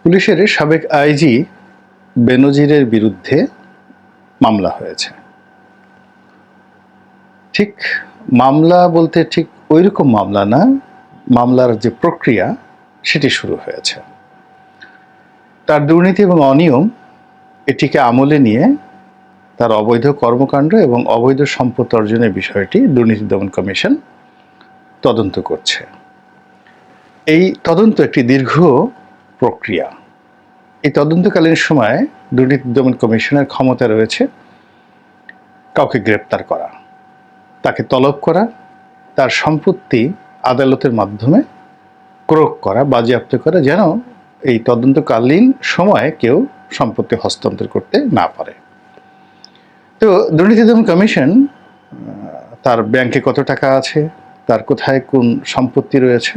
পুলিশের সাবেক আইজি বেনজিরের বিরুদ্ধে মামলা হয়েছে। ঠিক মামলা বলতে ঠিক ওইরকম মামলা না, মামলার যে প্রক্রিয়া সেটি শুরু হয়েছে। তার দুর্নীতি এবং অনিয়ম এটিকে আমলে নিয়ে তার অবৈধ কর্মকাণ্ড এবং অবৈধ সম্পদ অর্জনের বিষয়টি দুর্নীতি দমন কমিশন তদন্ত করছে। এই তদন্ত একটি দীর্ঘ প্রক্রিয়া। এই তদন্তকালীন সময়ে দুর্নীতি দমন কমিশনের ক্ষমতা রয়েছে কাউকে গ্রেপ্তার করা, তাকে তলব করা, তার সম্পত্তি আদালতের মাধ্যমে ক্রোক করা, বাজেয়াপ্ত করা, যেন এই তদন্তকালীন সময়ে কেউ সম্পত্তি হস্তান্তর করতে না পারে। তো দুর্নীতি দমন কমিশন তার ব্যাংকে কত টাকা আছে, তার কোথায় কোন সম্পত্তি রয়েছে,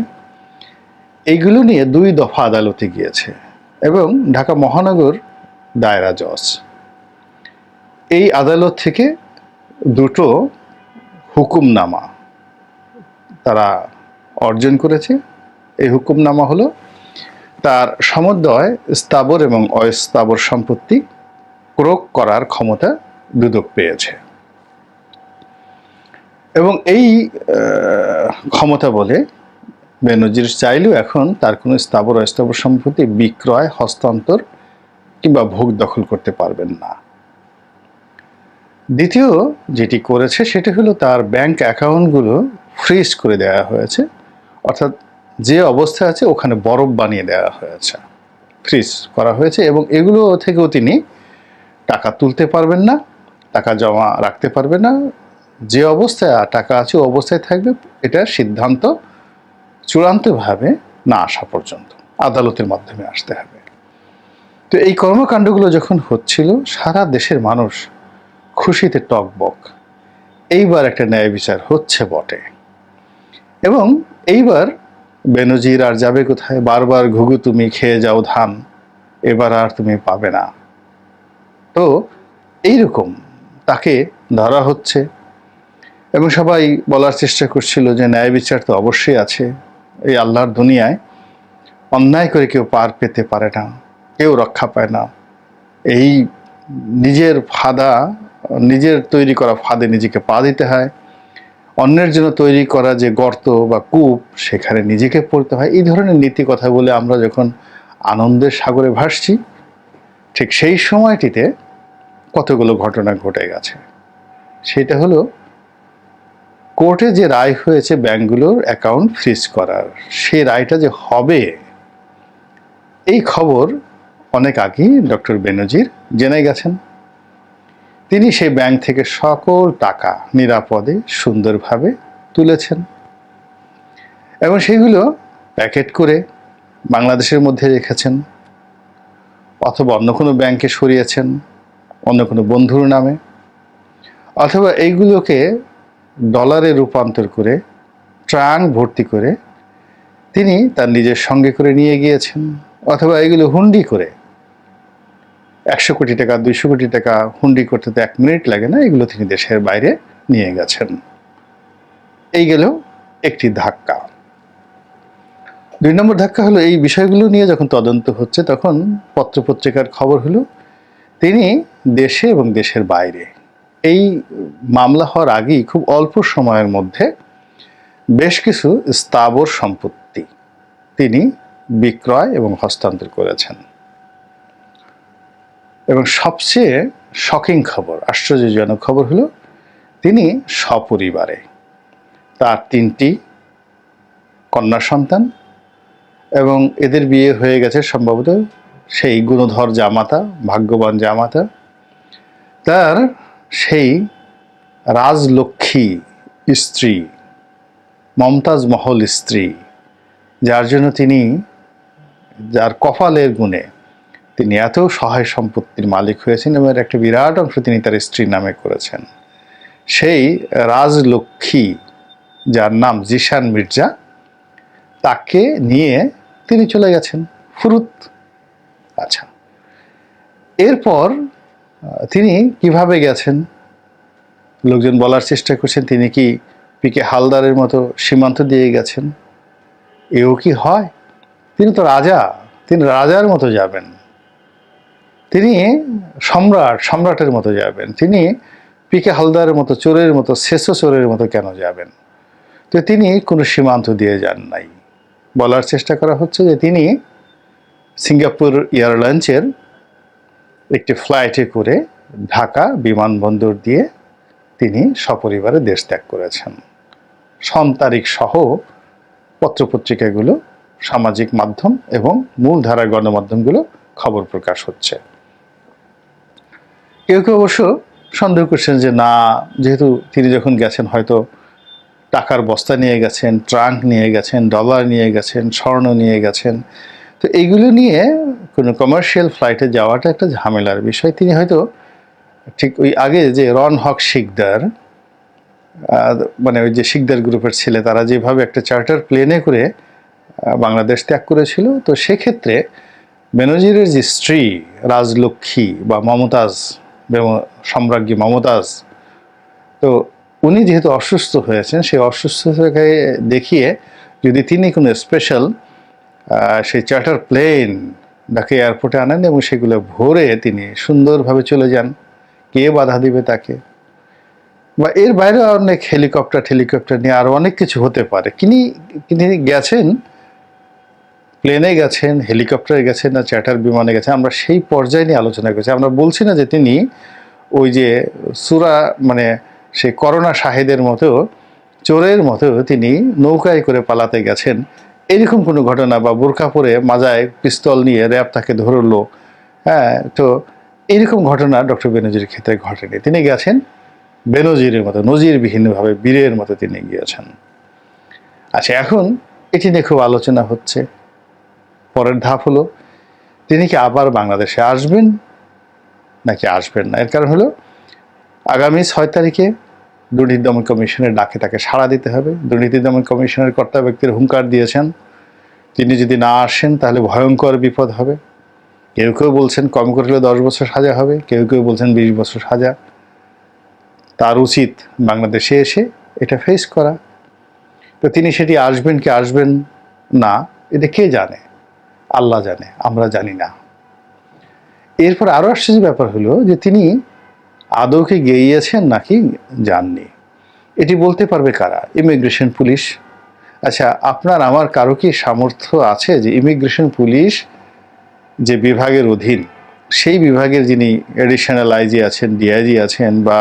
এইগুলো নিয়ে 2 দফা আদালতে গিয়েছে এবং ঢাকা মহানগর দায়রা জজ এই আদালত থেকে 2টো হুকুমনামা তারা অর্জন করেছে। এই হুকুমনামা হলো তার সমুদয় স্থাবর এবং অস্থাবর সম্পত্তি ক্রোক করার ক্ষমতা দুদক পেয়েছে এবং এই ক্ষমতা বলে বেনজির চাইলেও এখন তার কোনো স্থাবর অস্থাবর সম্পত্তি বিক্রয়, হস্তান্তর কিংবা ভোগ দখল করতে পারবেন না। দ্বিতীয় যেটি করেছে সেটি হলো তার ব্যাংক অ্যাকাউন্টগুলো ফ্রিজ করে দেওয়া হয়েছে, অর্থাৎ যে অবস্থা আছে ওখানে বরফ বানিয়ে দেওয়া হয়েছে, ফ্রিজ করা হয়েছে এবং এগুলো থেকেও তিনি টাকা তুলতে পারবেন না, টাকা জমা রাখতে পারবেন না। যে অবস্থায় টাকা আছে ও অবস্থায় থাকবে, এটার সিদ্ধান্ত চূড়ান্তভাবে না আসা পর্যন্ত আদালতের মাধ্যমে আসতে হবে। তো এই কর্মকাণ্ডগুলো যখন হচ্ছিল, সারা দেশের মানুষ খুশিতে টকবক, এইবার একটা ন্যায় বিচার হচ্ছে বটে। এবং এইবার বেনজির আর যাবে কোথায়? বারবার ঘুঘু তুমি খেয়ে যাও ধান, এবার আর তুমি পাবে না। তো এইরকম তাকে ধরা হচ্ছে এবং সবাই বলার চেষ্টা করছিল যে ন্যায় বিচার তো অবশ্যই আছে। এই আল্লাহর দুনিয়ায় অন্যায় করে কেউ পার পেতে পারে না, কেউ রক্ষা পায় না। এই নিজের ফাঁদা, নিজের তৈরি করা ফাঁদে নিজেকে পা দিতে হয়, অন্যের জন্য তৈরি করা যে গর্ত বা কূপ সেখানে নিজেকে পড়তে হয়। এই ধরনের নীতি কথা বলে আমরা যখন আনন্দের সাগরে ভাসছি, ঠিক সেই সময়টিতে কতগুলো ঘটনা ঘটে গেছে। সেটা হলো কোর্টে যে রায় হয়েছে ব্যাংকগুলোর অ্যাকাউন্ট ফ্রিজ করার, সেই রায়টা যে হবে এই খবর অনেক আগেই ডক্টর বেনজির জেনে গেছেন। তিনি সেই ব্যাংক থেকে সকল টাকা নিরাপদে সুন্দরভাবে তুলেছেন এবং সেগুলো প্যাকেট করে বাংলাদেশের মধ্যে রেখেছেন, অথবা অন্য কোনো ব্যাংকে সরিয়েছেন অন্য কোনো বন্ধুর নামে, অথবা এইগুলোকে ডলারে রূপান্তর করে ট্রাঙ্ক ভর্তি করে তিনি তার নিজের সঙ্গে করে নিয়ে গিয়েছেন, অথবা এগুলো হুন্ডি করে 100 কোটি টাকা 200 কোটি টাকা হুন্ডি করতে তো 1 মিনিট লাগে না, এগুলো তিনি দেশের বাইরে নিয়ে গেছেন। এই গেল একটি ধাক্কা। 2 নম্বর ধাক্কা হলো এই বিষয়গুলো নিয়ে যখন তদন্ত হচ্ছে তখন পত্রপত্রিকার খবর হলো তিনি দেশে এবং দেশের বাইরে, এই মামলা হওয়ার আগেই খুব অল্প সময়ের মধ্যে বেশ কিছু স্থাবর সম্পত্তি তিনি বিক্রয় এবং হস্তান্তর করেছেন। এবং সবচেয়ে শকিং খবর, আশ্চর্যজনক খবর হলো তিনি সপরিবারে, তার 3টি কন্যা সন্তান এবং এদের বিয়ে হয়ে গেছে সম্ভবত সেই গুণধর জামাতা, ভাগ্যবান জামাতা, তার সেই রাজলক্ষ্মী স্ত্রী, মমতাজ মহল স্ত্রী, যার জন্য তিনি, যার কপালের গুণে তিনি এত সহায় সম্পত্তির মালিক হয়েছেন এবং একটা বিরাট অংশ তিনি তার স্ত্রীর নামে করেছেন, সেই রাজলক্ষ্মী যার নাম জিশান মির্জা, তাকে নিয়ে তিনি চলে গেছেন ফুরুত। আচ্ছা, এরপর তিনি কিভাবে গেছেন? লোকজন বলার চেষ্টা করছেন তিনি কি পিকে হালদারের মতো সীমান্ত দিয়ে গেছেন। এও কি হয়? তিনি তো রাজা, তিনি রাজার মতো যাবেন, তিনি সম্রাটের মতো যাবেন, তিনি পিকে হালদারের মতো চোরের মতো শেষো চোরের মতো কেন যাবেন? তো তিনি কোনো সীমান্ত দিয়ে যান নাই। বলার চেষ্টা করা হচ্ছে যে তিনি সিঙ্গাপুর এয়ারলাইন্সের একটি ফ্লাইটে করে ঢাকা বিমানবন্দর দিয়ে তিনি সপরিবারে দেশ ত্যাগ করেছেন। তারিখ সহ পত্রপত্রিকাগুলো, সামাজিক মাধ্যম এবং মূলধারার গণমাধ্যমগুলো খবর প্রকাশ হচ্ছে। কেউ কেউ অবশ্য সন্দেহ করছেন যে না, যেহেতু তিনি যখন গেছেন হয়তো টাকার বস্তা নিয়ে গেছেন, ট্রাঙ্ক নিয়ে গেছেন, ডলার নিয়ে গেছেন, স্বর্ণ নিয়ে গেছেন, তো এইগুলো নিয়ে কোনো কমার্শিয়াল ফ্লাইটে যাওয়াটা একটা ঝামেলার বিষয়। তিনি হয়তো ঠিক ওই আগে যে রন হক শিকদার, মানে ওই যে শিকদার গ্রুপের ছেলে, তারা যেভাবে একটা চার্টার প্লেনে করে বাংলাদেশ ত্যাগ করেছিল, তো সেক্ষেত্রে বেনজিরের যে স্ত্রী রাজলক্ষ্মী বা মমতাজ, সম্রাজ্ঞী মমতাজ, তো উনি যেহেতু অসুস্থ হয়েছেন, সেই অসুস্থতাকে দেখিয়ে যদি তিনি কোনো স্পেশাল সেই চার্টার প্লেন ঢাকা এয়ারপোর্টে আনেন এবং সেগুলো ভরে তিনি সুন্দরভাবে চলে যান, কে বাধা দিবে তাকে? বা এর বাইরে অনেক হেলিকপ্টার নিয়ে আরো অনেক কিছু হতে পারে। তিনি গেছেন, প্লেনে গেছেন, হেলিকপ্টারে গেছেন না চার্টার বিমানে গেছেন, আমরা সেই পর্যায়ে নিয়ে আলোচনা করছি। আমরা বলছি না যে তিনি ওই যে সুরা, মানে সেই করোনা শাহেদের মতো চোরের মতো তিনি নৌকায় করে পালাতে গেছেন, এরকম কোনো ঘটনা, বা বোরকা পরে মাজায় পিস্তল নিয়ে র্যাব তাকে ধরলো, হ্যাঁ, তো এরকম ঘটনা ডক্টর বেনজিরের ক্ষেত্রে ঘটেনি। তিনি গেছেন বেনজিরের মতো, নজিরবিহীনভাবে বীরের মতো তিনি গিয়েছেন। আচ্ছা, এখন এটি নিয়ে খুব আলোচনা হচ্ছে। পরের ধাপ হলো তিনি কি আবার বাংলাদেশে আসবেন নাকি আসবেন না। এর কারণ হলো আগামী 6 তারিখে দুর্নীতি দমন কমিশনের ডাকে তাকে সাড়া দিতে হবে। দুর্নীতি দমন কমিশনের কর্তা ব্যক্তির হুঙ্কার দিয়েছেন, তিনি যদি না আসেন তাহলে ভয়ঙ্কর বিপদ হবে। কেউ কেউ বলছেন কম করে হলে 10 বছর সাজা হবে, কেউ কেউ বলছেন 20 বছর সাজা। তার উচিত বাংলাদেশে এসে এটা ফেস করা। তো তিনি সেটি আসবেন কি আসবেন না, এটা কে জানে? আল্লাহ জানে, আমরা জানি না। এরপর আরো আশ্চর্য ব্যাপার হলো যে তিনি আদৌ কি গিয়েছেন নাকি যাননি, এটি বলতে পারবে কারা? Immigration police. আচ্ছা, আপনার আমার কারো কি সামর্থ্য আছে যে ইমিগ্রেশন পুলিশ যে বিভাগের অধীন, সেই বিভাগের যিনি এডিশনাল আইজি আছেন, ডিআইজি আছেন বা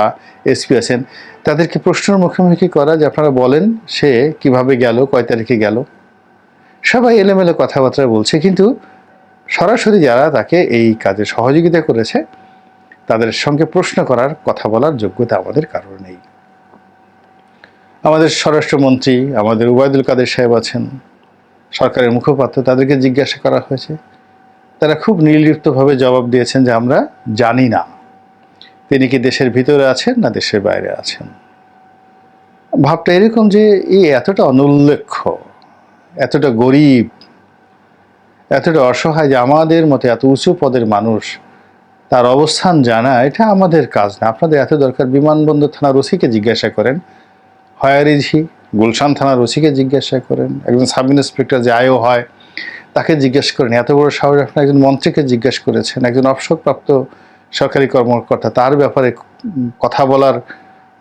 এসপি আছেন, তাদেরকে প্রশ্নের মুখোমুখি করা যে আপনারা বলেন সে কিভাবে গেল, কয় তারিখে গেল? সবাই এলোমেলো কথাবার্তা বলছে, কিন্তু সরাসরি যারা তাকে এই কাজে সহযোগিতা করেছে তাদের সঙ্গে প্রশ্ন করার, কথা বলার যোগ্যতা আমাদের কারোর নেই। আমাদের স্বরাষ্ট্রমন্ত্রী, আমাদের ওবায়দুল কাদের সাহেব আছেন, সরকারের মুখপাত্র, তাদেরকে জিজ্ঞাসা করা হয়েছে, তারা খুব নির্লিপ্তভাবে জবাব দিয়েছেন যে আমরা জানি না তিনি কি দেশের ভিতরে আছেন না দেশের বাইরে আছেন। ভাবটা এরকম যে এই এতটা অনুল্লেখ্য, এতটা গরিব, এতটা অসহায়, যে আমাদের মতো এত উঁচু পদের মানুষ তার অবস্থান জানা এটা আমাদের কাজ না। আপনাদের এত দরকার বিমানবন্দর থানার ওসিকে জিজ্ঞাসা করেন, হোয়ার ইজ হি, গুলশান থানার ওসিকে জিজ্ঞাসা করেন, একজন সাব ইন্সপেক্টর যে আয়ও হয় তাকে জিজ্ঞেস করেন। এত বড় সাহস আপনার একজন মন্ত্রীকে জিজ্ঞেস করেছেন, একজন অবসরপ্রাপ্ত সরকারি কর্মকর্তা, তার ব্যাপারে কথা বলার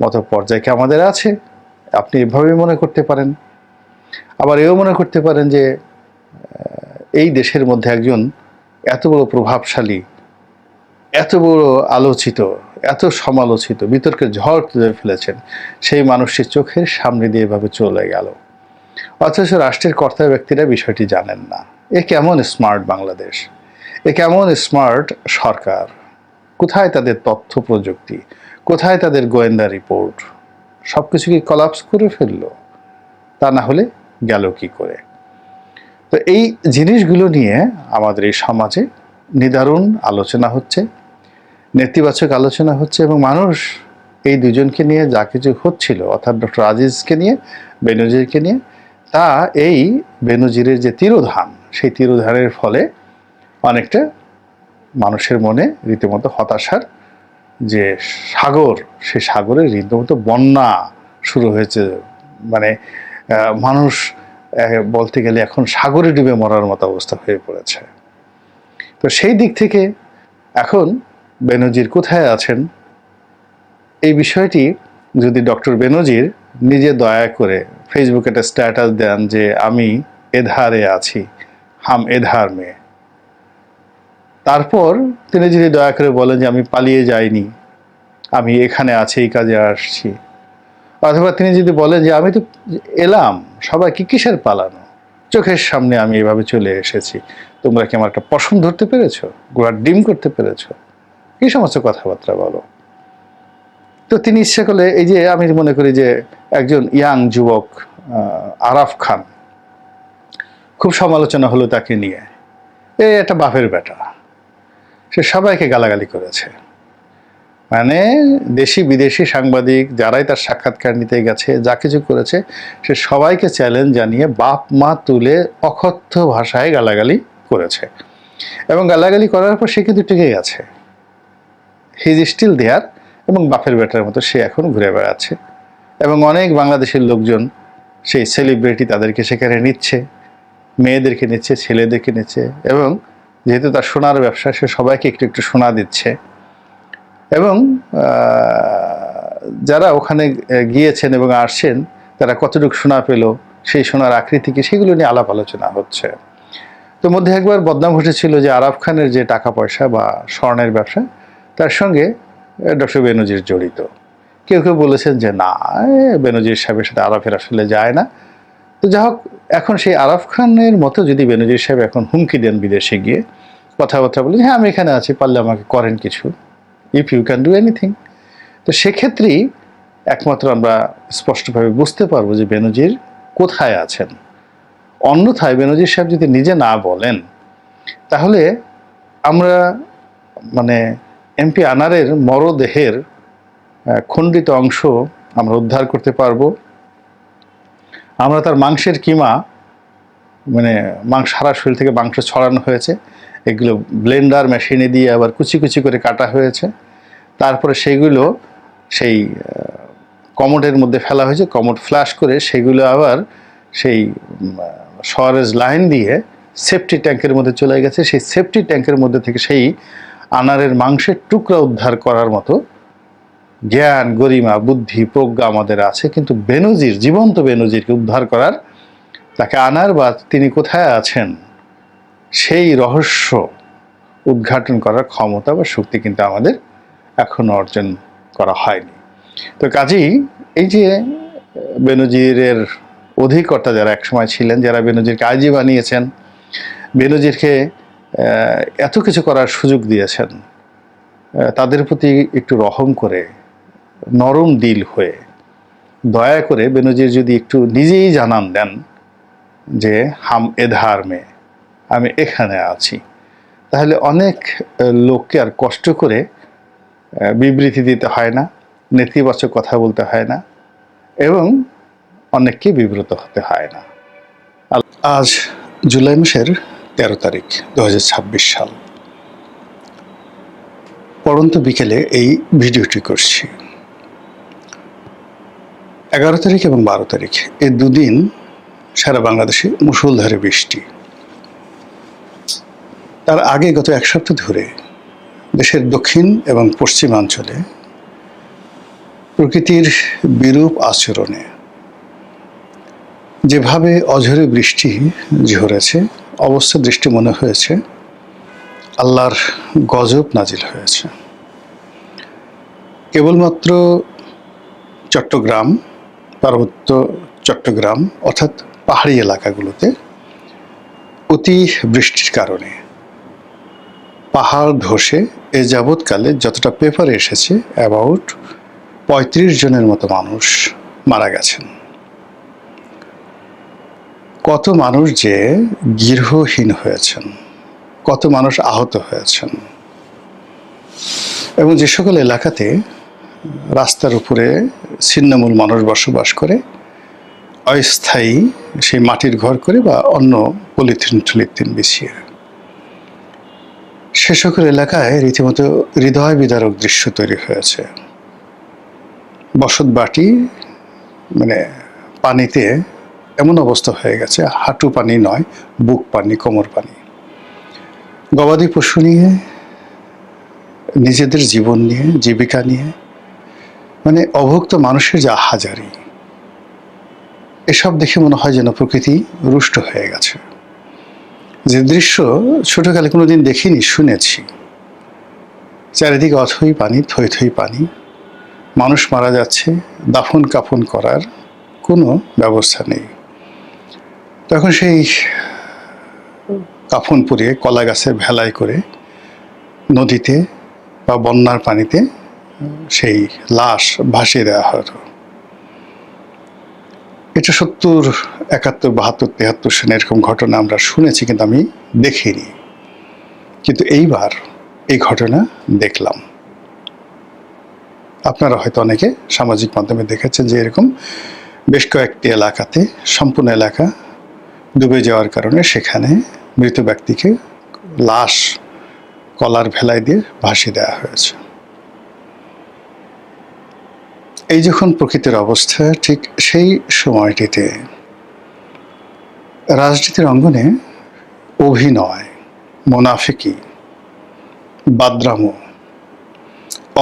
মতো পর্যায়ে কি আমাদের আছে? আপনি এভাবেই মনে করতে পারেন। আবার এও মনে করতে পারেন যে এই দেশের মধ্যে একজন এত বড় প্রভাবশালী, এত বড় আলোচিত, এত সমালোচিত, বিতর্কের ঝড় তুলে ফেলেছেন, সেই মানুষটির চোখের সামনে দিয়ে এভাবে চলে গেল, অথচ রাষ্ট্রের কর্তা ব্যক্তিরা বিষয়টি জানেন না। এ কেমন স্মার্ট বাংলাদেশ, এ কেমন স্মার্ট সরকার? কোথায় তাদের তথ্য প্রযুক্তি, কোথায় তাদের গোয়েন্দা রিপোর্ট? সব কিছু কি কলাপস করে ফেললো? তা না হলে গেল কি করে? তো এই জিনিসগুলো নিয়ে আমাদের এই সমাজে নিদারুণ আলোচনা হচ্ছে, নেতিবাচক আলোচনা হচ্ছে, এবং মানুষ এই দুজনকে নিয়ে যা কিছু হচ্ছিল, অর্থাৎ ডক্টর আজিজকে নিয়ে, বেনজিরকে নিয়ে, তা এই বেনজিরের যে তিরোধান, সেই তিরোধানের ফলে অনেকটা মানুষের মনে রীতিমতো হতাশার যে সাগর, সেই সাগরের রীতিমতো বন্যা শুরু হয়েছে। মানে মানুষ বলতে গেলে এখন সাগরে ডুবে মরার মতো অবস্থা হয়ে পড়েছে। তো সেই দিক থেকে এখন বেনজির কোথায় আছেন এই বিষয়টি যদি ডক্টর বেনজির নিজে দয়া করে ফেসবুকে একটা স্ট্যাটাস দেন যে আমি এধারে আছি, হাম এধার মে, তারপর তিনি যদি দয়া করে বলেন যে আমি পালিয়ে যাইনি, আমি এখানে আছি, এই কাজে আসছি, অথবা তিনি যদি বলেন যে আমি তো এলাম, সবাইকে কিসের পালানো, চোখের সামনে আমি এভাবে চলে এসেছি, তোমরা কি আমার একটা পশম ধরতে পেরেছো, গোড়ার ডিম করতে পেরেছো, এই সমস্ত কথাবার্তা বলো। তো তিনি ইচ্ছা করলে, এই যে আমি মনে করি যে একজন ইয়াং যুবক আরাফ খান, খুব সমালোচনা হলো তাকে নিয়ে, এই একটা বাপের বেটা, সে সবাইকে গালাগালি করেছে, মানে দেশি বিদেশি সাংবাদিক যারাই তার সাক্ষাৎকার নিতে গেছে, যা কিছু করেছে, সে সবাইকে চ্যালেঞ্জ জানিয়ে বাপ মা তুলে অকথ্য ভাষায় গালাগালি করেছে, এবং গালাগালি করার পর সে কিন্তু টিকে গেছে, হি ইজ স্টিল দেয়ার, এবং বাপের বেটার মতো সে এখন ঘুরে বেড়াচ্ছে, এবং অনেক বাংলাদেশের লোকজন, সেই সেলিব্রিটি তাদেরকে সেখানে নিচ্ছে, মেয়েদেরকে নিচ্ছে, ছেলেদেরকে নিচ্ছে, এবং যেহেতু তার সোনার ব্যবসা, সে সবাইকে একটু একটু সোনা দিচ্ছে, এবং যারা ওখানে গিয়েছেন এবং আসছেন তারা কতটুকু সোনা পেল, সেই সোনার আকৃতি কি, সেগুলো নিয়ে আলাপ আলোচনা হচ্ছে। তো মধ্যে একবার বদনাম ঘটেছিল যে আরাফ খানের যে টাকা পয়সা বা স্বর্ণের ব্যবসা, তার সঙ্গে ডক্টর বেনজির জড়িত। কেউ কেউ বলেছেন যে না, বেনজির সাহেবের সাথে আরাফের আসলে যায় না। তো যা হোক, এখন সেই আরাফ খানের মতো যদি বেনজির সাহেব এখন হুমকি দেন বিদেশে গিয়ে, কথাবার্তা বলে, হ্যাঁ আমি এখানে আছি, পারলে আমাকে করেন কিছু, if you can do anything, তো সেক্ষেত্রেই একমাত্র আমরা স্পষ্টভাবে বুঝতে পারবো যে বেনজির কোথায় আছেন। অন্যথায় বেনজির সাহেব যদি নিজে না বলেন, তাহলে আমরা মানে এমপি আনারের মরদেহের খণ্ডিত অংশ আমরা উদ্ধার করতে পারবো, আমরা তার মাংসের কিমা, মানে মাংস, সারা শরীর থেকে মাংস ছড়ানো হয়েছে, এগুলো ব্লেন্ডার মেশিনে দিয়ে আবার কুচি কুচি করে কাটা হয়েছে, তারপরে সেইগুলো সেই কমোডের মধ্যে ফেলা হয়েছে, কমোড ফ্ল্যাশ করে সেগুলো আবার সেই সরেজ লাইন দিয়ে সেফটি ট্যাঙ্কের মধ্যে চলে গেছে, সেই সেফটি ট্যাঙ্কের মধ্যে থেকে সেই আনারের মাংসের টুকরা উদ্ধার করার মতো জ্ঞান, গরিমা, বুদ্ধি, প্রজ্ঞা আমাদের আছে, কিন্তু বেনজির, জীবন্ত বেনজিরকে উদ্ধার করার, তাকে আনার বা তিনি কোথায় আছেন সেই রহস্য উদ্ঘাটন করার ক্ষমতা বা শক্তি কিন্তু আমাদের এখনো অর্জন করা হয়নি। তো কাজেই এই যে বেনজিরের অধিকর্তা যারা একসময় ছিলেন, যারা বেনজিরকে আইজি বানিয়েছেন, বেনজিরকে এত কিছু করার সুযোগ দিয়েছেন, তাদের প্রতি একটু রহম করে, নরম দিল হয়ে, দয়া করে বেনজির যদি একটু নিজেই জানান দেন যে হাম এধার মে, আমি এখানে আছি, তাহলে অনেক লোককে আর কষ্ট করে বিবৃতি দিতে হয় না, নেতিবাচক কথা বলতে হয় না, এবং অনেককে বিব্রত হতে হয় না। আজ জুলাই মাসের 13 তারিখ 2026 সাল, পড়ন্ত বিকেলে এই ভিডিওটি করছি। 11 তারিখ এবং 12 তারিখ এই দুদিন সারা বাংলাদেশে মুষলধারে বৃষ্টি। তার আগে গত এক সপ্তাহ ধরে দেশের দক্ষিণ এবং পশ্চিমাঞ্চলে প্রকৃতির বিরূপ আচরণে যেভাবে অঝরে বৃষ্টি ঝরেছে, অবস্থা দৃষ্টি মনে হয়েছে আল্লাহর গজব নাজিল হয়েছে। কেবলমাত্র চট্টগ্রাম, পার্বত্য চট্টগ্রাম অর্থাৎ পাহাড়ি এলাকাগুলোতে অতি বৃষ্টির কারণে পাহাড় ধসে এ যাবৎকালে যতটা পেপারে এসেছে অ্যাবাউট 35 জনের মতো মানুষ মারা গেছেন। কত মানুষ যে গৃহহীন হয়েছেন, কত মানুষ আহত হয়েছেন, এবং যে সকল এলাকাতে রাস্তার উপরে ছিন্নমূল মানুষ বসবাস করে, অস্থায়ী সেই মাটির ঘর করে বা অন্য পলিথিন বিছিয়ে, সে সকল এলাকায় রীতিমতো হৃদয় বিদারক দৃশ্য তৈরি হয়েছে। বসত বাটি মানে পানিতে এমন অবস্থা হয়ে গেছে, হাঁটু পানি নয়, বুক পানি, কোমর পানি। গবাদি পশু নিয়ে, নিজেদের জীবন নিয়ে, জীবিকা নিয়ে, মানে অভুক্ত মানুষের যে আহাজারি, এসব দেখে মনে হয় যেন প্রকৃতি রুষ্ট হয়ে গেছে। যে দৃশ্য ছোটকালে কোনোদিন দেখিনি, শুনেছি, চারিদিকে অথই পানি, থই থই পানি, মানুষ মারা যাচ্ছে, দাফন কাফন করার কোনো ব্যবস্থা নেই। তখন সেই কাফন পুড়িয়ে কলা গাছের ভেলায় করে নদীতে বা বন্যার পানিতে সেই লাশ ভাসিয়ে দেওয়া হতো। এটা 70, 71, 72, 73 সনে এরকম ঘটনা আমরা শুনেছি, কিন্তু আমি দেখিনি। কিন্তু এইবার এই ঘটনা দেখলাম। আপনারা হয়তো অনেকে সামাজিক মাধ্যমে দেখেছেন যে এরকম বেশ কয়েকটি এলাকাতে সম্পূর্ণ এলাকা ডুবে যাওয়ার কারণে সেখানে মৃত ব্যক্তিকে লাশ কলার ভেলায় দিয়ে ভাসিয়ে দেওয়া হয়েছে। এই যখন প্রকৃতির অবস্থা, ঠিক সেই সময়টিতে রাজনীতির অঙ্গনে অভিনয়, মোনাফিকি, বাদরামো,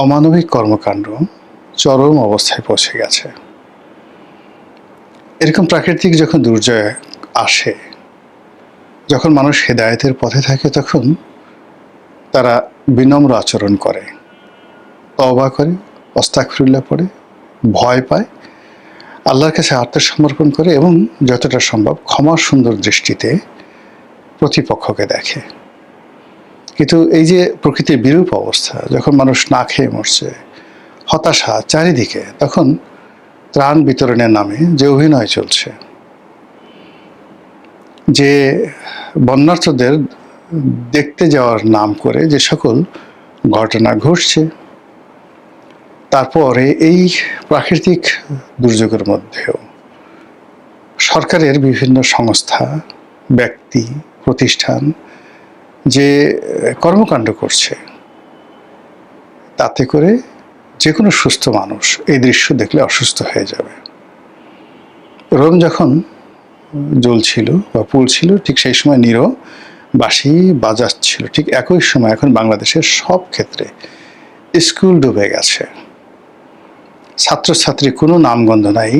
অমানবিক কর্মকাণ্ড চরম অবস্থায় পৌঁছে গেছে। এরকম প্রাকৃতিক যখন দুর্যোগ আসে, যখন মানুষ হেদায়েতের পথে থাকে, তখন তারা বিনম্র আচরণ করে, তওবা করে, আস্তাগফিরুল্লাহ পড়ে, ভয় পায়, আল্লাহর কাছে আত্মসমর্পণ করে এবং যতটা সম্ভব ক্ষমা সুন্দর দৃষ্টিতে প্রতিপক্ষকে দেখে। কিন্তু এই যে প্রকৃতির বিরূপ অবস্থা, যখন মানুষ না খেয়ে মরছে, হতাশা চারিদিকে, তখন ত্রাণ বিতরণের নামে যে অভিনয় চলছে, যে বন্যার্থদের দেখতে যাওয়ার নাম করে যে সকল ঘটনা ঘটছে, তারপরে এই প্রাকৃতিক দুর্যোগের মধ্যেও সরকারের বিভিন্ন সংস্থা, ব্যক্তি, প্রতিষ্ঠান যে কর্মকাণ্ড করছে, তাতে করে যে কোনো সুস্থ মানুষ এই দৃশ্য দেখলে অসুস্থ হয়ে যাবে। রোম যখন জ্বলছিল বা পুড়ছিল, ঠিক সেই সময় নীরও বাঁশি বাজাচ্ছিল। ঠিক একই সময় এখন বাংলাদেশের সব ক্ষেত্রে স্কুল ডুবে গেছে, ছাত্রছাত্রী কোনো নামগন্ধ নাই,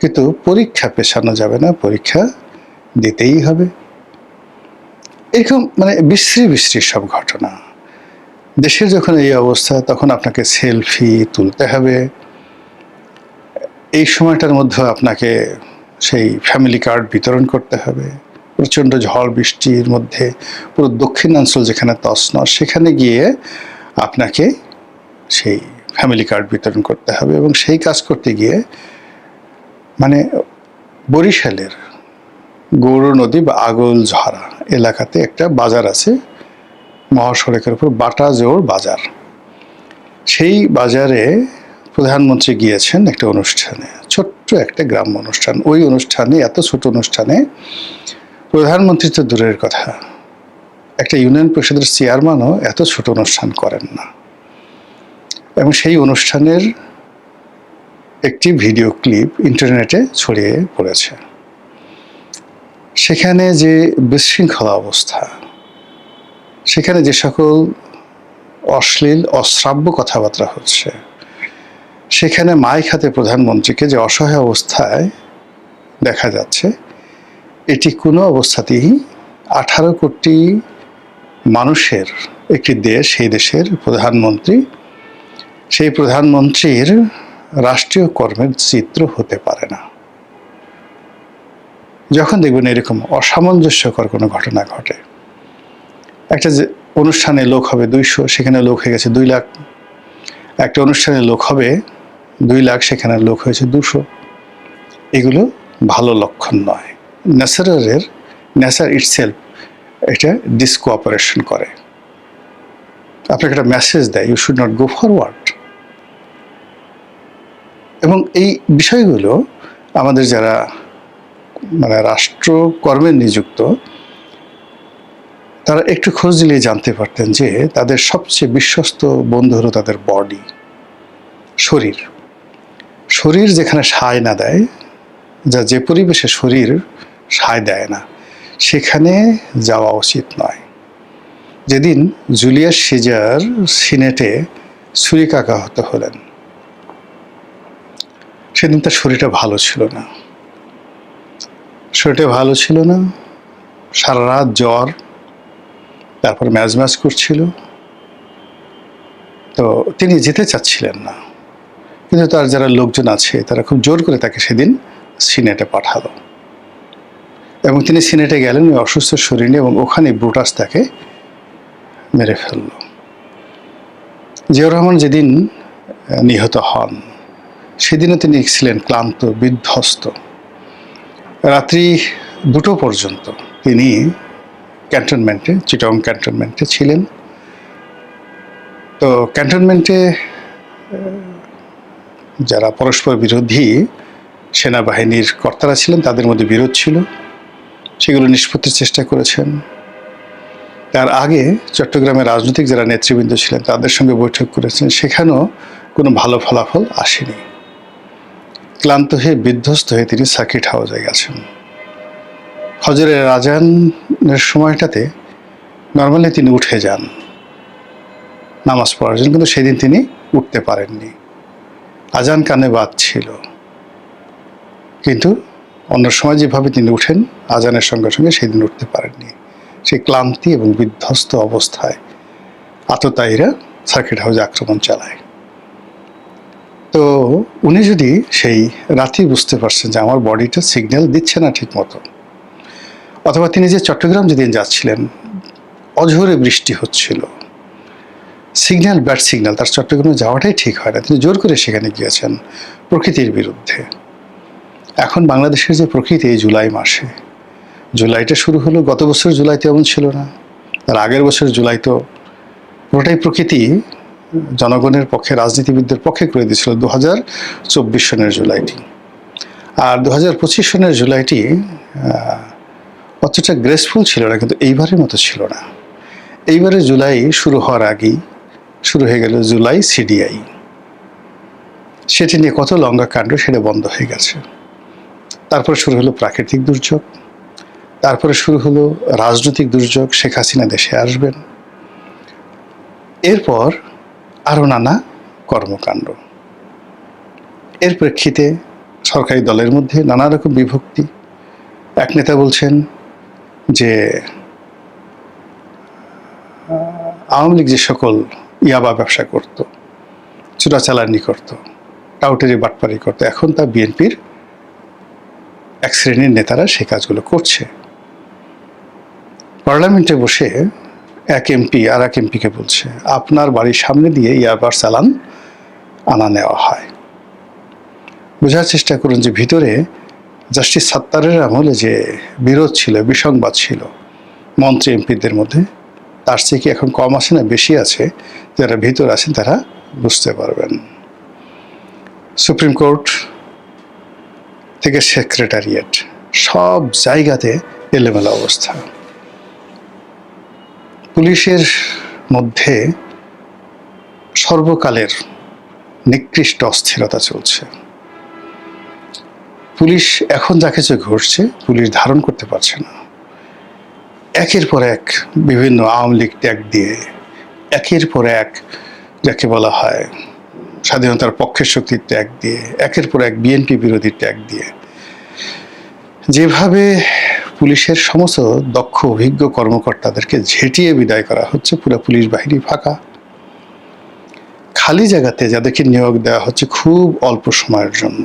কিন্তু পরীক্ষা পেছানো যাবে না, পরীক্ষা দিতেই হবে। এরকম মানে বিশ্রী বিশ্রী সব ঘটনা। দেশের যখন এই অবস্থা, তখন আপনাকে সেলফি তুলতে হবে, এই সময়টার মধ্যে আপনাকে সেই ফ্যামিলি কার্ড বিতরণ করতে হবে। প্রচণ্ড ঝড় বৃষ্টির মধ্যে পুরো দক্ষিণাঞ্চল যেখানে তছনছ, সেখানে গিয়ে আপনাকে সেই ফ্যামিলি কার্ড বিতরণ করতে হবে। এবং সেই কাজ করতে গিয়ে মানে বরিশালের গৌর নদী বা আগলঝরা এলাকাতে একটা বাজার আছে, মহাসড়কের উপর বাটাজোড় বাজার। সেই বাজারে প্রধানমন্ত্রী গিয়েছেন একটা অনুষ্ঠানে, ছোট্ট একটা গ্রাম্য অনুষ্ঠান। ওই অনুষ্ঠানে, এত ছোট অনুষ্ঠানে প্রধানমন্ত্রী তো দূরের কথা, একটা ইউনিয়ন পরিষদের চেয়ারম্যানও এত ছোট অনুষ্ঠান করেন না। এবং সেই অনুষ্ঠানের একটি ভিডিও ক্লিপ ইন্টারনেটে ছড়িয়ে পড়েছে। সেখানে যে বিশৃঙ্খলা অবস্থা, সেখানে যে সকল অশ্লীল অশ্রাব্য কথাবার্তা হচ্ছে, সেখানে মাইক হাতে প্রধানমন্ত্রীকে যে অসহায় অবস্থায় দেখা যাচ্ছে, এটি কোনো অবস্থাতেই 18 কোটি মানুষের একটি দেশ, সেই দেশের প্রধানমন্ত্রী, সেই প্রধানমন্ত্রীর রাষ্ট্রীয় কর্মের চিত্র হতে পারে না। যখন দেখবেন এরকম অসামঞ্জস্যকর কোনো ঘটনা ঘটে, একটা যে অনুষ্ঠানে লোক হবে 200, সেখানে লোক হয়ে গেছে 2 লাখ, একটা অনুষ্ঠানে লোক হবে 2 লাখ, সেখানে লোক হয়েছে 200, এগুলো ভালো লক্ষণ নয়। নেচার ইটসেলফ এটা ডিসকোঅপারেশন করে, আপনাকে একটা মেসেজ দেয়, you should not go forward. এবং এই বিষয়গুলো আমাদের যারা মানে রাষ্ট্রকর্মে নিযুক্ত, তারা একটু খোঁজ দিলে জানতে পারতেন যে তাদের সবচেয়ে বিশ্বস্ত বন্ধু হলো তাদের বডি, শরীর। শরীর যেখানে সায় না দেয়, যে পরিবেশে শরীর সায় দেয় না, সেখানে যাওয়া উচিত নয়। যেদিন জুলিয়াস সিজার সিনেটে ছুরিকাঘাত হলেন, সেদিন তার শরীরটা ভালো ছিল না। সারা রাত জ্বর, তারপর ম্যাজ করছিল। তো তিনি যেতে চাচ্ছিলেন না, কিন্তু তার যারা লোকজন আছে তারা খুব জোর করে তাকে সেদিন সিনেটে পাঠালো, এবং তিনি সিনেটে গেলেন ওই অসুস্থ শরীর নিয়ে, এবং ওখানে ব্রুটাস তাকে মেরে ফেলল। জিয়াউর রহমান যেদিন নিহত হন সেদিনও তিনি ছিলেন ক্লান্ত, বিধ্বস্ত। রাত্রি 2টো পর্যন্ত তিনি ক্যান্টনমেন্টে, চিটং ক্যান্টনমেন্টে ছিলেন। তো ক্যান্টনমেন্টে যারা পরস্পর বিরোধী সেনাবাহিনীর কর্তারা ছিলেন তাদের মধ্যে বিরোধ ছিল, সেগুলো নিষ্পত্তির চেষ্টা করেছেন। তার আগে চট্টগ্রামের রাজনৈতিক যারা নেতৃবৃন্দ ছিলেন তাদের সঙ্গে বৈঠক করেছেন, সেখানেও কোনো ভালো ফলাফল আসেনি। ক্লান্ত হয়ে, বিধ্বস্ত হয়ে তিনি সার্কিট হাউসে গেছেন। ফজরের আজানের সময়টাতে নর্মালি তিনি উঠে যান নামাজ পড়ার জন্য, কিন্তু সেদিন তিনি উঠতে পারেননি। আজান কানে বাজছিল, কিন্তু অন্য সময় যেভাবে তিনি উঠেন আজানের সঙ্গে সঙ্গে সেদিন উঠতে পারেননি। সেই ক্লান্তি এবং বিধ্বস্ত অবস্থায় আততায়ীরা সার্কিট হাউসে আক্রমণ চালায়। তো উনি যদি সেই রাতেই বুঝতে পারছেন যে আমার বডিটা সিগন্যাল দিচ্ছে না ঠিক মতো, অথবা তিনি যে চট্টগ্রাম যেদিন যাচ্ছিলেন অঝোরে বৃষ্টি হচ্ছিল, সিগন্যাল ব্যাড সিগন্যাল, তার চট্টগ্রামে যাওয়াটাই ঠিক হয় না, তিনি জোর করে সেখানে গিয়েছেন প্রকৃতির বিরুদ্ধে। এখন বাংলাদেশের যে প্রকৃতি, এই জুলাই মাসে, জুলাইটা শুরু হলো, গত বছর জুলাই তেমন ছিল না, তার আগের বছর জুলাই তো পুরোটাই প্রকৃতি জনগণের পক্ষে, রাজনীতিবিদদের পক্ষে করে দিয়েছিল 2024 সনের জুলাইটি। আর 2025 সনের জুলাইটি অতটা গ্রেসফুল ছিল না, কিন্তু এইবারের মতো ছিল না। এইবারে জুলাই শুরু হওয়ার আগেই শুরু হয়ে গেল জুলাই সিডিআই। সেটি নিয়ে কত লঙ্কা কাণ্ড, সেটা বন্ধ হয়ে গেছে। তারপরে শুরু হলো প্রাকৃতিক দুর্যোগ, তারপরে শুরু হলো রাজনৈতিক দুর্যোগ, শেখ হাসিনা দেশে আসবেন, এরপর আরও নানা কর্মকাণ্ড। এর প্রেক্ষিতে সরকারি দলের মধ্যে নানা রকম বিভক্তি। এক নেতা বলছেন যে আওয়ামী লীগ যে সকল ইয়াবা ব্যবসা করত, চোরাচালানি করত, টাউটারি বাটপারি করত, এখন তা বিএনপির এক শ্রেণীর নেতারা সেই কাজগুলো করছে। পার্লামেন্টে বসে এক এমপি আর এক এমপিকে বলছে আপনার বাড়ির সামনে দিয়ে ইয়াবার চালান আনা নেওয়া হয়। বোঝার চেষ্টা করুন যে ভিতরে জাস্টিস সাত্তারের আমলে যে বিরোধ ছিল, বিসংবাদ ছিল মন্ত্রী এমপিদের মধ্যে, তার চেয়ে কি এখন কম আছে না বেশি আছে? যারা ভিতর আছেন তারা বুঝতে পারবেন। সুপ্রিম কোর্ট থেকে সেক্রেটারিয়েট, সব জায়গাতে এলোমেলো অবস্থা। পুলিশের মধ্যে সর্বকালের নিকৃষ্ট অস্থিরতা চলছে। পুলিশ এখন যা কিছু ঘটছে পুলিশ ধারণ করতে পারছে না। একের পর এক বিভিন্ন আওয়ামী লীগ ট্যাগ দিয়ে, একের পর এক যাকে বলা হয় স্বাধীনতার পক্ষের শক্তির ট্যাগ দিয়ে, একের পর এক বিএনপি বিরোধী ট্যাগ দিয়ে, যেভাবে পুলিশের সমস্ত দক্ষ অভিজ্ঞ কর্মকর্তাদেরকে ঝেঁটিয়ে বিদায় করা হচ্ছে, পুরো পুলিশ বাহিনী ফাঁকা। খালি জায়গাতে যাদেরকে নিয়োগ দেওয়া হচ্ছে খুব অল্প সময়ের জন্য।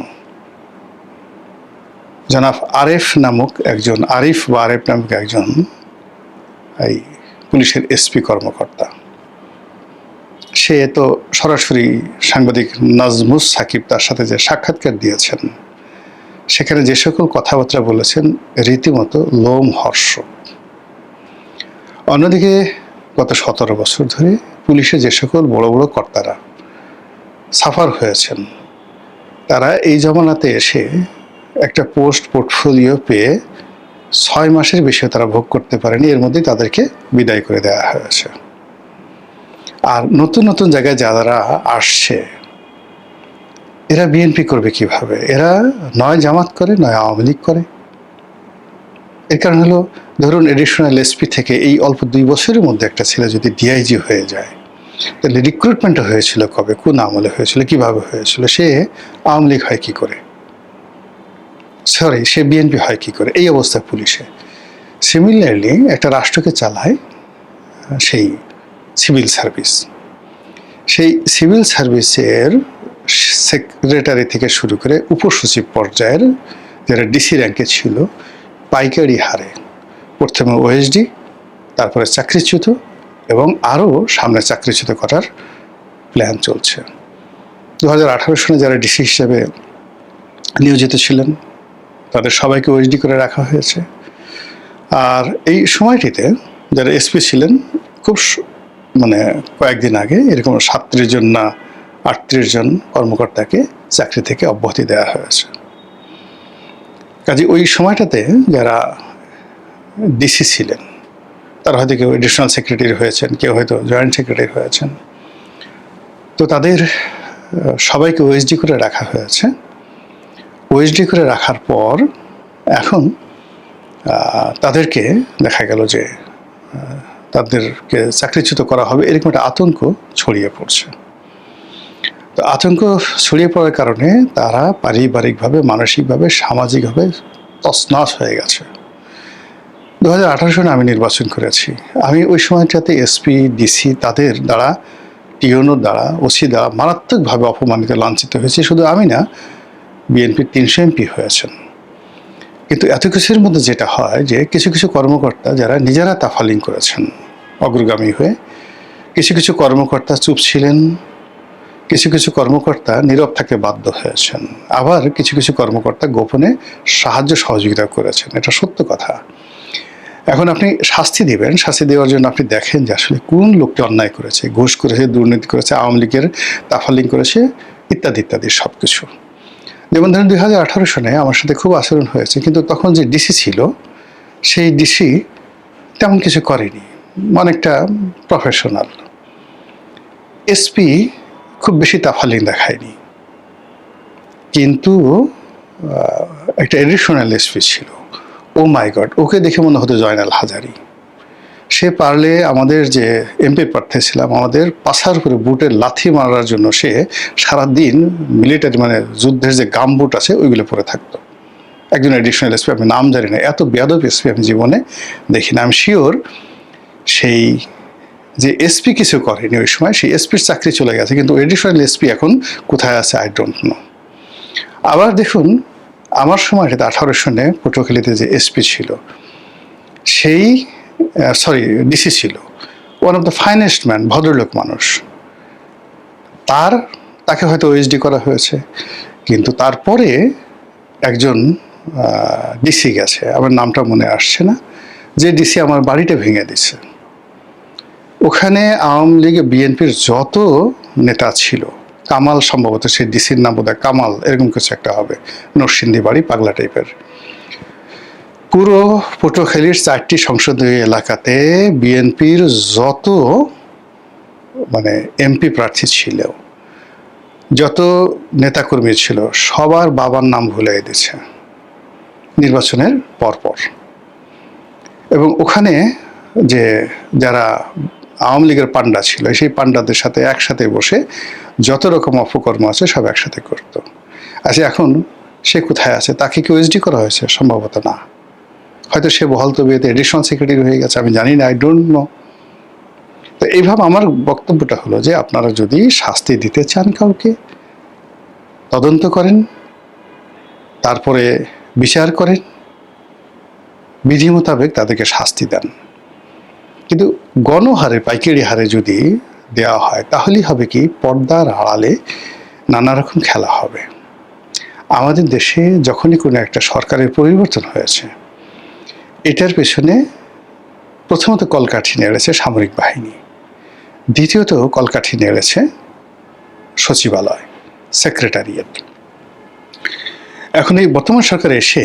জনাব আরিফ নামক একজন এই পুলিশের এসপি কর্মকর্তা, সে তো সরাসরি সাংবাদিক নাজমুস সাকিব তার সাথে যে সাক্ষাৎকার দিয়েছেন, সেখানে যে সকল কথাবার্তা বলেছেন রীতিমতো লোমহর্ষক। অন্যদিকে গত 17 বছর ধরে পুলিশে যে সকল বড় বড় কর্তারা সাফার হয়েছেন, তারা এই জমানাতে এসে একটা পোস্ট পোর্টফোলিও পেয়ে 6 মাসের বেশিও তারা ভোগ করতে পারেনি, এর মধ্যেই তাদেরকে বিদায় করে দেওয়া হয়েছে। আর নতুন নতুন জায়গায় যারা আসছে, এরা বিএনপি করবে কিভাবে? এরা নয় জামাত করে, নয় আওয়ামী লীগ করে। এর কারণ হলো, ধরুন এডিশনাল এসপি থেকে এই অল্প 2 বছরের মধ্যে একটা ছেলে যদি ডিআইজি হয়ে যায়, তাহলে রিক্রুটমেন্টটা হয়েছিল কবে, কোন আমলে হয়েছিল, কিভাবে হয়েছিল, সে আওয়ামী লীগ হয় কি করে, সে বিএনপি হয় কি করে, এই অবস্থা পুলিশে। সিমিলারলি একটা রাষ্ট্রকে চালায় সেই সিভিল সার্ভিস। সেই সিভিল সার্ভিসের সেক্রেটারি থেকে শুরু করে উপসচিব পর্যায়ের যারা ডিসি র্যাঙ্কে ছিল, পাইকারি হারে প্রথমে ওএসডি, তারপরে চাকরিচ্যুত, এবং আরও সামনে চাকরিচ্যুত করার প্ল্যান চলছে। 2018 সালে যারা ডিসি হিসেবে নিয়োজিত ছিলেন তাদের সবাইকে ওএসডি করে রাখা হয়েছে। আর এই সময়টিতে যারা এসপি ছিলেন, খুব মানে কয়েকদিন আগে এরকম 37 জন না 38 জন কর্মকর্তাকে চাকরি থেকে অব্যাহতি দেওয়া হয়েছে। কাজে ওই সময়টাতে যারা ডিসি ছিলেন তারা হয়তো কেউ এডিশনাল সেক্রেটারি হয়েছেন, কেউ হয়তো জয়েন্ট সেক্রেটারি হয়েছেন, তো তাদের সবাইকে ওএসডি করে রাখা হয়েছে। ওএসডি করে রাখার পর এখন তাদেরকে দেখা গেল যে তাদেরকে চাকরিচ্যুত করা হবে, এরকম একটা আতঙ্ক ছড়িয়ে পড়ছে। তো আতঙ্ক ছড়িয়ে পড়ার কারণে তারা পারিবারিকভাবে, মানসিকভাবে, সামাজিকভাবে তছনছ হয়ে গেছে। 2018 সালে আমি নির্বাচন করেছি। আমি ওই সময়টাতে এসপি, ডিসি তাদের দ্বারা, টিওনোর দ্বারা, ওসি দ্বারা মারাত্মকভাবে অপমানিত, লাঞ্ছিত হয়েছে। শুধু আমি না, বিএনপির 300 এমপি হয়েছেন। কিন্তু এত কিছুর মধ্যে যেটা হয় যে কিছু কিছু কর্মকর্তা যারা নিজেরা তাফালিং করেছেন অগ্রগামী হয়ে, কিছু কিছু কর্মকর্তা চুপ ছিলেন, কিছু কিছু কর্মকর্তা নীরব থাকতে বাধ্য হয়েছেন, আবার কিছু কিছু কর্মকর্তা গোপনে সাহায্য সহযোগিতা করেছেন। এটা সত্য কথা। এখন আপনি শাস্তি দিবেন, শাস্তি দেওয়ার জন্য আপনি দেখেন যে আসলে কোন লোকটি অন্যায় করেছে, ঘুষ করেছে, দুর্নীতি করেছে, আওয়ামী লীগের তাফালিং করেছে, ইত্যাদি ইত্যাদি সব কিছু। যেমন ধরেন 2018 সালে আমার সাথে খুব আচরণ হয়েছে, কিন্তু তখন যে ডিসি ছিল সেই ডিসি তেমন কিছু করেনি, অনেকটা প্রফেশনাল। এসপি খুব বেশি তাফালিং দেখায়নি, কিন্তু একটা এডিশনাল এসপি ছিল, ও মাই গড, ওকে দেখে মনে হতো জয়নাল হাজারি। সে পারলে আমাদের যে এমপি প্রার্থী ছিলাম, আমাদের পাছার উপরে বুটের লাথি মারার জন্য সে সারাদিন মিলিটারি মানে যুদ্ধের যে গাম বুট আছে ওইগুলো পরে থাকতো। একজন এডিশনাল এসপি, আমি নাম জানি না, এত বেয়াদব এসপি আমি জীবনে দেখি না। আমি শিওর সেই যে এসপি কিছু করেনি ওই সময়, সেই এসপির চাকরি চলে গেছে, কিন্তু এডিশনাল এসপি এখন কোথায় আছে আই ডোন্ট নো। আবার দেখুন, আমার সময়টাতে 18 সনে পটুয়াখালীতে যে এসপি ছিল, সেই ডিসি ছিল, one of the finest man, ভদ্রলোক মানুষ, তাকে হয়তো ওএসডি করা হয়েছে, কিন্তু তারপরে একজন ডিসি গেছে, আমার নামটা মনে আসছে না, যে ডিসি আমার বাড়িটা ভেঙে দিছে। ওখানে আওয়ামী লীগ, বিএনপির যত নেতা ছিল, কামাল সম্ভবত সেই ডিসির নাম বোধহয় কামাল, এরকম কিছু একটা হবে, নরসিংদী বাড়ি, পাগলা টাইপের। পুরো পটুয়াখালীর 4টি সংসদীয় এলাকাতে বিএনপির যত মানে এমপি প্রার্থী ছিল, যত নেতাকর্মী ছিল, সবার বাবার নাম ভুলে দিয়েছে নির্বাচনের পরপর। এবং ওখানে যে যারা আওয়ামী লীগের পান্ডা ছিল, সেই পান্ডাদের সাথে একসাথে বসে যত রকম অপকর্ম আছে সব একসাথে করত। আচ্ছা, এখন সে কোথায় আছে? তাকে কি ওএসডি করা হয়েছে? সম্ভবত না, হয়তো সে বহাল তবিয়তে এডিশনাল সেক্রেটারি হয়ে গেছে, আমি জানি না, আই ডোন্ট নো। তো এইভাবে আমার বক্তব্যটা হলো যে আপনারা যদি শাস্তি দিতে চান কাউকে, তদন্ত করেন, তারপরে বিচার করেন, বিধি মোতাবেক তাদেরকে শাস্তি দেন। কিন্তু গণহারে, পাইকারি হারে যদি দেওয়া হয়, তাহলেই হবে কি, পর্দার আড়ালে নানা রকম খেলা হবে। আমাদের দেশে যখনই কোনো একটা সরকারের পরিবর্তন হয়েছে, এটার পেছনে প্রথমত কলকাঠি নেড়েছে সামরিক বাহিনী, দ্বিতীয়ত কলকাঠি নেড়েছে সচিবালয়, সেক্রেটারিয়েট। এখন এই বর্তমান সরকার এসে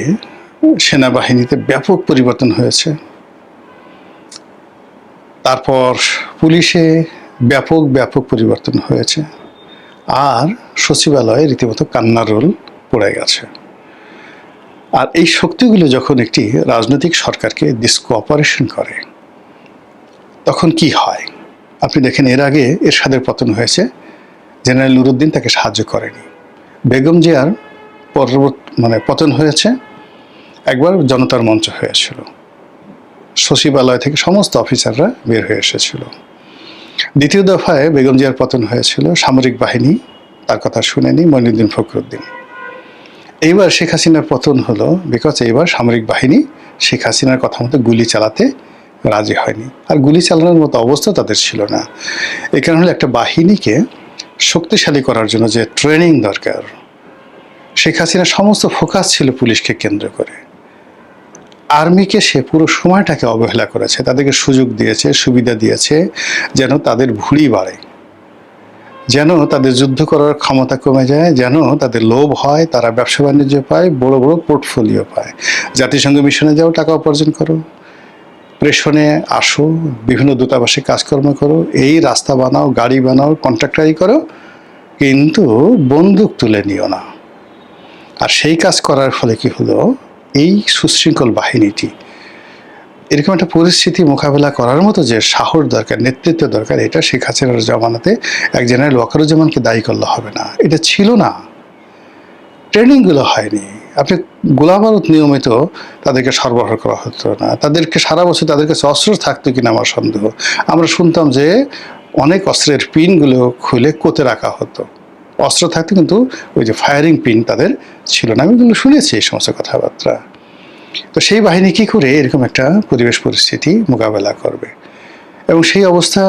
সেনাবাহিনীতে ব্যাপক পরিবর্তন হয়েছে, তারপর পুলিশে ব্যাপক ব্যাপক পরিবর্তন হয়েছে, আর সচিবালয়ে রীতিমতো কান্নার রোল পড়ে গেছে। আর এই শক্তিগুলো যখন একটি রাজনৈতিক সরকারকে ডিসকোঅপারেশন করে তখন কি হয়? আপনি দেখেন, এর আগে এরশাদের পতন হয়েছে, জেনারেল নুরুদ্দিন তাকে সাহায্য করেনি। বেগম জিয়ার পতন হয়েছে, একবার জনতার মঞ্চ হয়েছিল, সচিবালয় থেকে সমস্ত অফিসাররা বের হয়ে এসেছিল। দ্বিতীয় দফায় বেগম জিয়ার পতন হয়েছিল, সামরিক বাহিনী তার কথা শুনেনি, মঈনুদ্দিন ফখরুদ্দিন। এইবার শেখ হাসিনার পতন হলো বিকজ এইবার সামরিক বাহিনী শেখ হাসিনার কথা মতো গুলি চালাতে রাজি হয়নি, আর গুলি চালানোর মতো অবস্থা তাদের ছিল না। এই কারণে একটা বাহিনীকে শক্তিশালী করার জন্য যে ট্রেনিং দরকার, শেখ হাসিনার সমস্ত ফোকাস ছিল পুলিশকে কেন্দ্র করে। আর্মিকে সে পুরো সময়টাকে অবহেলা করেছে, তাদেরকে সুযোগ দিয়েছে, সুবিধা দিয়েছে যেন তাদের ভুঁড়ি বাড়ে, যেন তাদের যুদ্ধ করার ক্ষমতা কমে যায়, যেন তাদের লোভ হয়, তারা ব্যবসা বাণিজ্য পায়, বড় বড় পোর্টফোলিও পায়। জাতিসংঘ মিশনে যাও, টাকা উপার্জন করো, প্রেষণে আসো, বিভিন্ন দূতাবাসে কাজকর্ম করো, এই রাস্তা বানাও, গাড়ি বানাও, কন্ট্রাক্টারি করো, কিন্তু বন্দুক তুলে নিও না। আর সেই কাজ করার ফলে কি হলো, এই সুশৃঙ্খল বাহিনীটি এরকম একটা পরিস্থিতি মোকাবেলা করার মতো যে সাহস দরকার, নেতৃত্ব দরকার, এটা শেখ হাসিনার জমানাতে এক জেনারেল ওয়াকারুজ্জামানকে দায়ী করলে হবে না, এটা ছিল না। ট্রেনিংগুলো হয়নি। আপনি গোলাবারুদ নিয়মিত তাদেরকে সরবরাহ করা হতো না, তাদেরকে সারা বছর তাদের কাছে অস্ত্র থাকতো কিনা আমার সন্দেহ। আমরা শুনতাম যে অনেক অস্ত্রের পিনগুলো খুলে কোতে রাখা হতো, অস্ত্র থাকতো কিন্তু ওই যে ফায়ারিং পিন তাদের ছিল না। আমি এগুলো শুনেছি এই সমস্ত কথাবার্তা। তো সেই বাহিনী কি করে এরকম একটা পরিবেশ পরিস্থিতি মোকাবেলা করবে? এবং সেই অবস্থা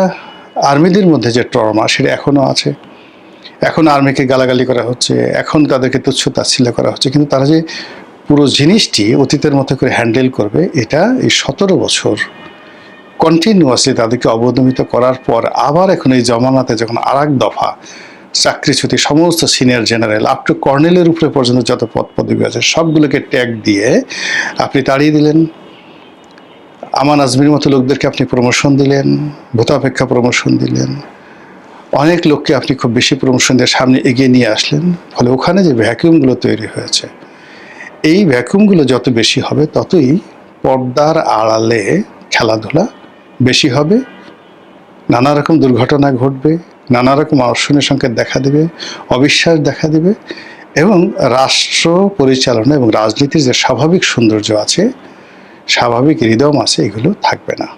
আর্মিদের মধ্যে যে ট্রমা, সেটা এখনও আছে। এখন আর্মিকে গালাগালি করা হচ্ছে, এখন তাদেরকে তুচ্ছ তাচ্ছিল্য করা হচ্ছে, কিন্তু তারা যে পুরো জিনিসটি অতীতের মতো করে হ্যান্ডেল করবে, এটা এই 17 বছর কন্টিনিউয়াসলি তাদেরকে অবদমিত করার পর আবার এখন এই জমানাতে যখন আর এক দফা চাকরিচ্যুতি, সমস্ত সিনিয়র জেনারেল আপ টু কর্নেলের উপরে পর্যন্ত যত পদ পদবি আছে সবগুলোকে ট্যাগ দিয়ে আপনি তাড়িয়ে দিলেন। আমান আজমির মতো লোকদেরকে আপনি প্রমোশন দিলেন, ভূতাপেক্ষা প্রমোশন দিলেন, অনেক লোককে আপনি খুব বেশি প্রমোশন দিয়ে সামনে এগিয়ে নিয়ে আসলেন। ফলে ওখানে যে ভ্যাকুয়ামগুলো তৈরি হয়েছে, এই ভ্যাকুয়ামগুলো যত বেশি হবে ততই পর্দার আড়ালে খেলাধুলা বেশি হবে, নানা রকম দুর্ঘটনা ঘটবে, নানা রকম অর্শনের সংকেত দেখা দেবে, অবিশ্বাস দেখা দেবে, এবং রাষ্ট্র পরিচালনা এবং রাজনীতির যে স্বাভাবিক সৌন্দর্য আছে, স্বাভাবিক রিদম আছে, এগুলো থাকবে না।